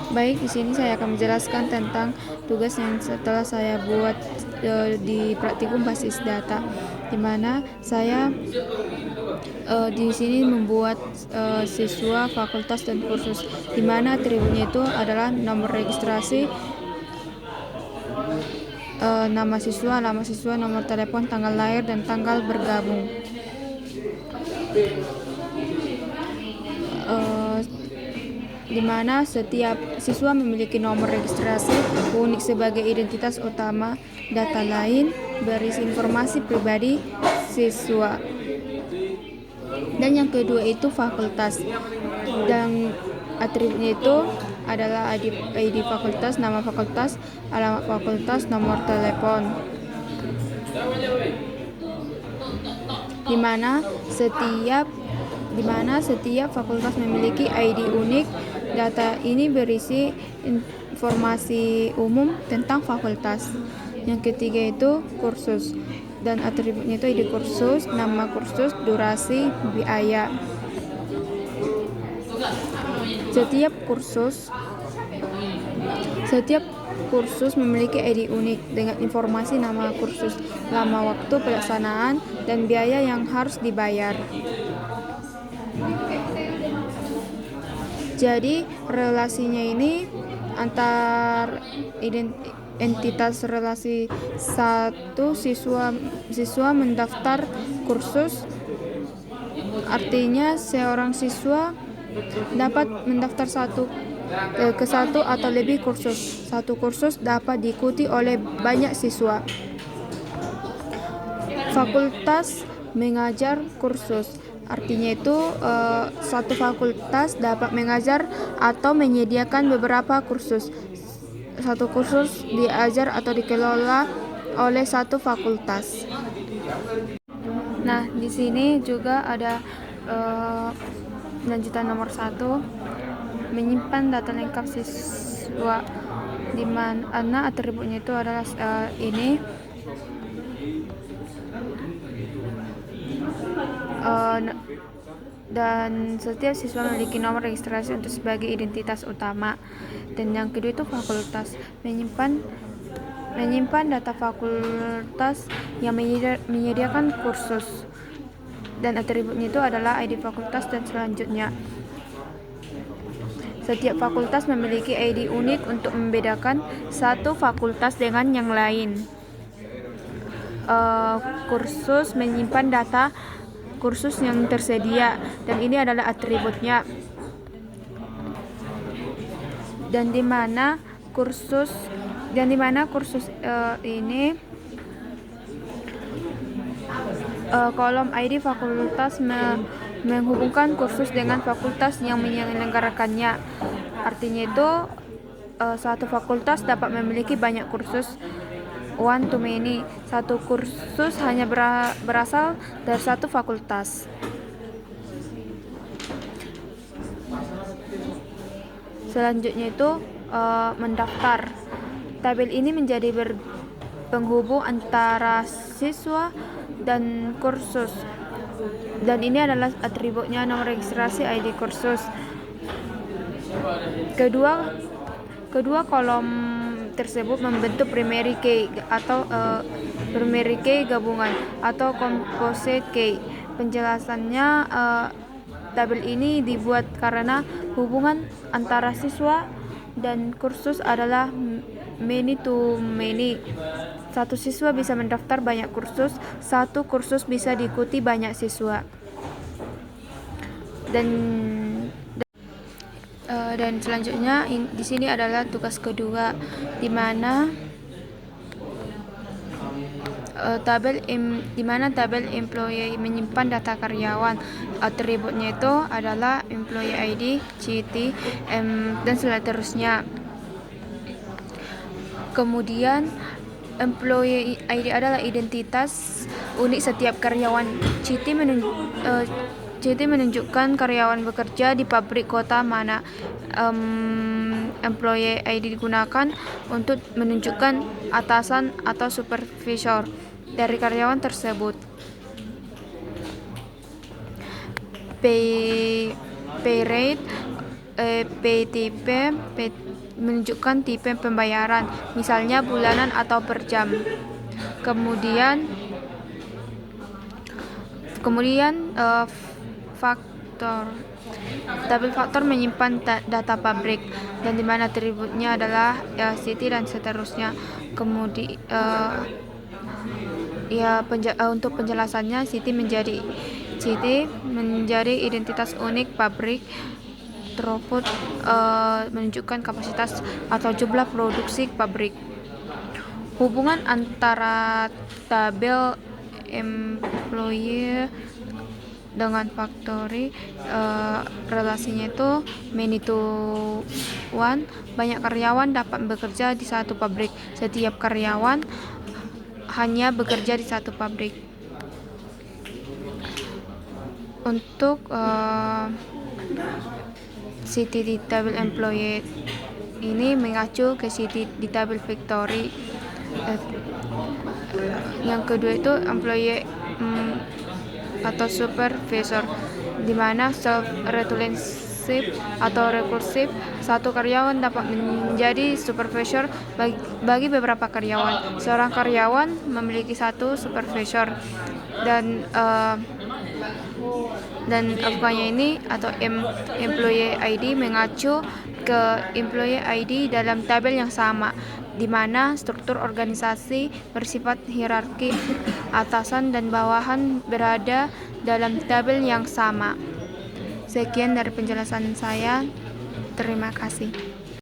Baik, di sini saya akan menjelaskan tentang tugas yang setelah saya buat di praktikum basis data, di mana saya di sini membuat siswa, fakultas dan kursus, di mana atributnya itu adalah nomor registrasi, nama siswa, nomor telepon, tanggal lahir dan tanggal bergabung. Di mana setiap siswa memiliki nomor registrasi unik sebagai identitas utama. Data lain berisi informasi pribadi siswa. Dan yang kedua itu fakultas, dan atributnya itu adalah ID fakultas, nama fakultas, alamat fakultas, nomor telepon, di mana setiap fakultas memiliki ID unik. Data ini berisi informasi umum tentang fakultas. Yang ketiga itu kursus, dan atributnya itu ID kursus, nama kursus, durasi, biaya. Setiap kursus memiliki ID unik dengan informasi nama kursus, lama waktu pelaksanaan, dan biaya yang harus dibayar. Jadi relasinya ini antar entitas relasi satu siswa mendaftar kursus, artinya seorang siswa dapat mendaftar ke satu atau lebih kursus. Satu kursus dapat diikuti oleh banyak siswa. Fakultas mengajar kursus, artinya itu satu fakultas dapat mengajar atau menyediakan beberapa kursus. Satu kursus diajar atau dikelola oleh satu fakultas. Nah, di sini juga ada lanjutan nomor 1, menyimpan data lengkap siswa, di mana atributnya itu adalah ini. Dan setiap siswa memiliki nomor registrasi untuk sebagai identitas utama. Dan yang kedua itu fakultas, menyimpan data fakultas yang menyediakan kursus, dan atributnya itu adalah ID fakultas. Dan selanjutnya, setiap fakultas memiliki ID unik untuk membedakan satu fakultas dengan yang lain. Kursus menyimpan data kursus yang tersedia, dan ini adalah atributnya. Dan di mana kursus ini kolom ID fakultas menghubungkan kursus dengan fakultas yang menyelenggarakannya. Artinya itu satu fakultas dapat memiliki banyak kursus. One to many, satu kursus hanya berasal dari satu fakultas. Selanjutnya itu mendaftar. Tabel ini menjadi penghubung antara siswa dan kursus, dan ini adalah atributnya nomor registrasi ID kursus. Kedua kolom tersebut membentuk primary key atau primary key gabungan atau composite key. Penjelasannya, tabel ini dibuat karena hubungan antara siswa dan kursus adalah many to many. Satu siswa bisa mendaftar banyak kursus, satu kursus bisa diikuti banyak siswa. Dan selanjutnya di sini adalah tugas kedua, di mana tabel employee menyimpan data karyawan. Atributnya itu adalah employee ID, CT, dan seterusnya. Kemudian employee ID adalah identitas unik setiap karyawan. CT menunjukkan karyawan bekerja di pabrik kota mana. Employee ID digunakan untuk menunjukkan atasan atau supervisor dari karyawan tersebut. Pay rate, pay type, menunjukkan tipe pembayaran, misalnya bulanan atau per jam. Kemudian faktor. Tabel faktor menyimpan data pabrik dan di mana atributnya adalah city dan seterusnya. Untuk penjelasannya, city menjadi identitas unik pabrik. Throughput menunjukkan kapasitas atau jumlah produksi pabrik. Hubungan antara tabel employee dengan factory, relasinya itu many to one. Banyak karyawan dapat bekerja di satu pabrik. Setiap karyawan hanya bekerja di satu pabrik. Untuk city di tabel employee ini mengacu ke city di tabel factory. Yang kedua itu employee atau supervisor, di mana self-recursive atau recursive, satu karyawan dapat menjadi supervisor bagi beberapa karyawan. Seorang karyawan memiliki satu supervisor dan apanya ini atau employee ID mengacu ke employee ID dalam tabel yang sama, di mana struktur organisasi bersifat hierarki, atasan dan bawahan berada dalam tabel yang sama. Sekian dari penjelasan saya. Terima kasih.